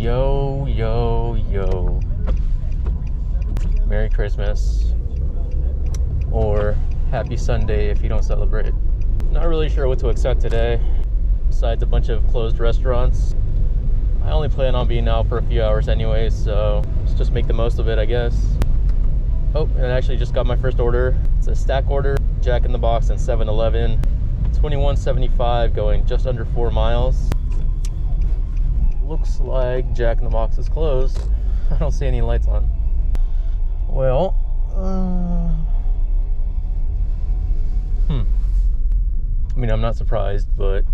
Yo, yo, yo. Merry Christmas. Or Happy Sunday if you don't celebrate. Not really sure what to expect today, besides a bunch of closed restaurants. I only plan on being out for a few hours anyway, so let's just make the most of it, I guess. Oh, and I actually just got my first order. It's a stack order, Jack in the Box and 7-Eleven. $21.75 going just under 4 miles. Looks like Jack in the Box is closed. I don't see any lights on. Well, I mean, I'm not surprised, but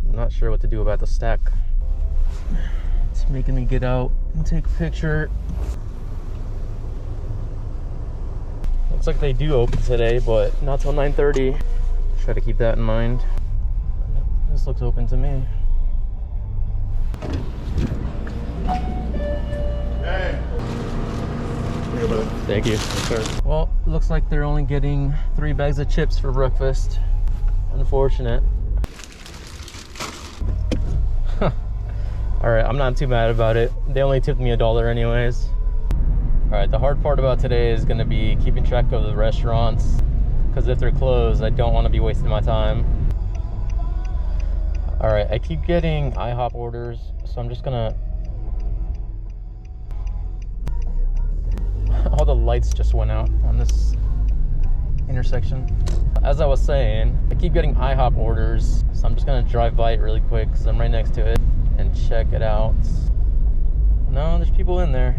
I'm not sure what to do about the stack. It's making me get out and take a picture. Looks like they do open today, but not till 9:30. Try to keep that in mind. This looks open to me. Hey. Thank you. Yes, sir. Well, looks like they're only getting 3 bags of chips for breakfast. Unfortunate. Alright, I'm not too mad about it. They only tipped me $1 anyways. Alright, the hard part about today is going to be keeping track of the restaurants. Because if they're closed, I don't want to be wasting my time. Alright, I keep getting IHOP orders, so I'm just gonna... All the lights just went out on this intersection. As I was saying, I keep getting IHOP orders, so I'm just gonna drive by it really quick because I'm right next to it and check it out. No, there's people in there.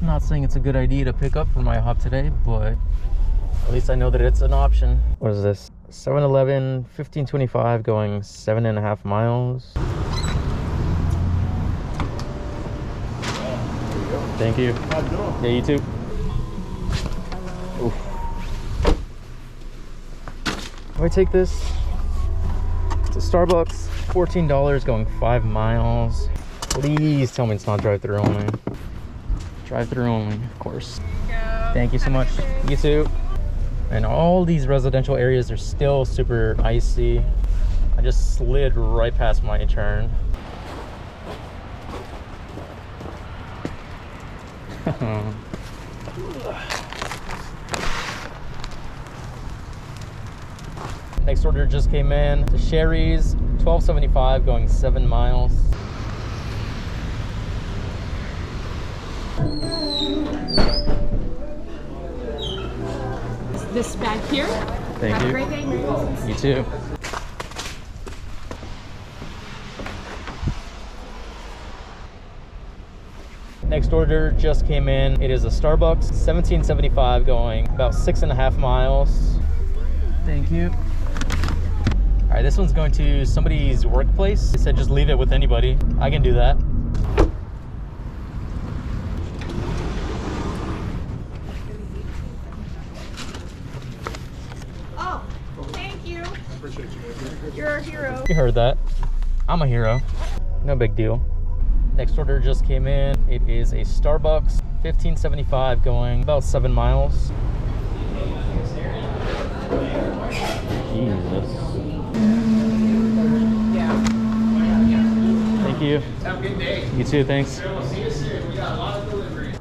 I'm not saying it's a good idea to pick up from IHOP today, but at least I know that it's an option. What is this? 7-Eleven, $15.25 going 7.5 miles. Thank you. Yeah, you too. Oof. Do I take this? It's a Starbucks, $14 going 5 miles. Please tell me it's not drive-through only. Drive-through only, of course. Thank you so much. You too. And all these residential areas are still super icy. I just slid right past my turn. Next order just came in. The Sherry's, $12.75 going 7 miles. This bag here. Thank Have you. a great day. Merry Christmas. You too. Next order just came in. It is a Starbucks, $17.75 going about 6.5 miles. Thank you. All right, this one's going to somebody's workplace. They said just leave it with anybody. I can do that. Oh, thank you. You're a hero. You heard that. I'm a hero. No big deal. Next order just came in. It is a Starbucks, $15.75 going about 7 miles. Jesus. Yeah. Thank you. Have a good day. You too, thanks. We'll see you soon. We got a lot of delivery.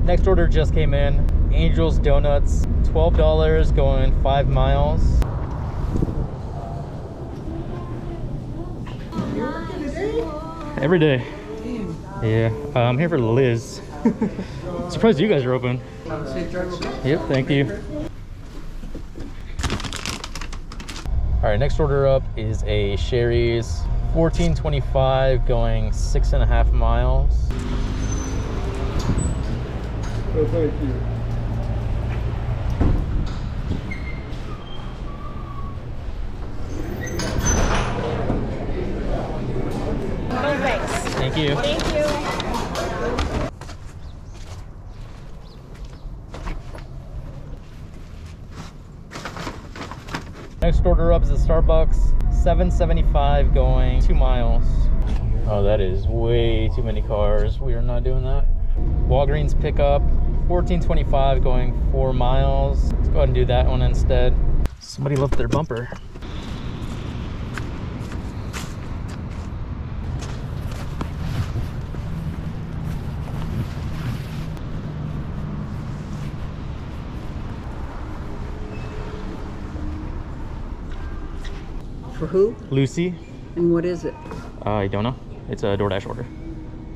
Next order just came in. Angel's Donuts, $12 going 5 miles. You're working today? Every day. Yeah, I'm here for Liz. Surprised you guys are open. Safe drive, okay? Yep, thank you. All right, next order up is a Sherry's, $14.25 going 6.5 miles. Oh, thank you. No thanks. Thank you. Thank you. Next order up is a Starbucks, $7.75 going 2 miles. Oh, that is way too many cars. We are not doing that. Walgreens pickup, $14.25 going 4 miles. Let's go ahead and do that one instead. Somebody left their bumper. For who? Lucy. And what is it? I don't know. It's a DoorDash order.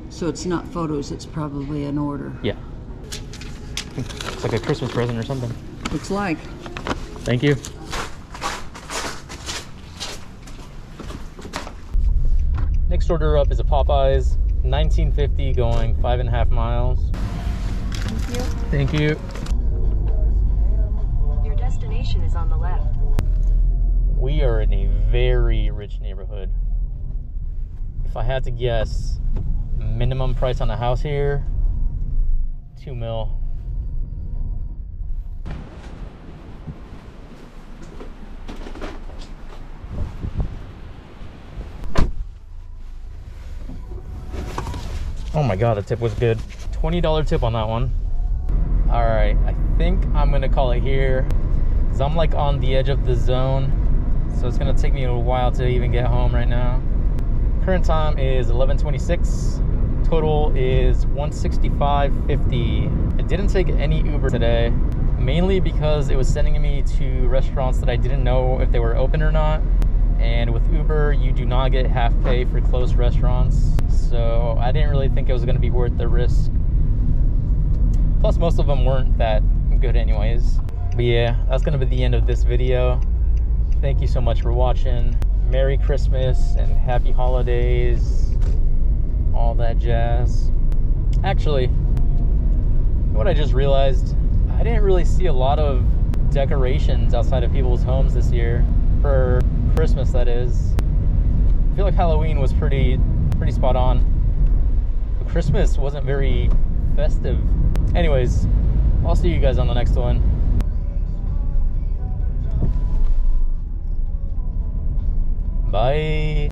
So it's not photos, it's probably an order. Yeah. It's like a Christmas present or something. Looks like. Thank you. Next order up is a Popeyes, $19.50 going 5.5 miles. Thank you. Thank you. Your destination is on the left. We are in a very rich neighborhood. If I had to guess, minimum price on a house here, $2 million. Oh my god, the tip was good. $20 tip on that one. All right, I think I'm gonna call it here because I'm like on the edge of the zone. So it's gonna take me a while to even get home right now. Current time is 11:26. Total is $165.50. I didn't take any Uber today, mainly because it was sending me to restaurants that I didn't know if they were open or not. And with Uber, you do not get half pay for closed restaurants. So I didn't really think it was gonna be worth the risk. Plus, most of them weren't that good anyways. But yeah, that's gonna be the end of this video. Thank you so much for watching. Merry Christmas and happy holidays. All that jazz. Actually, what I just realized, I didn't really see a lot of decorations outside of people's homes this year. For Christmas, that is. I feel like Halloween was pretty spot on. But Christmas wasn't very festive. Anyways, I'll see you guys on the next one. Bye.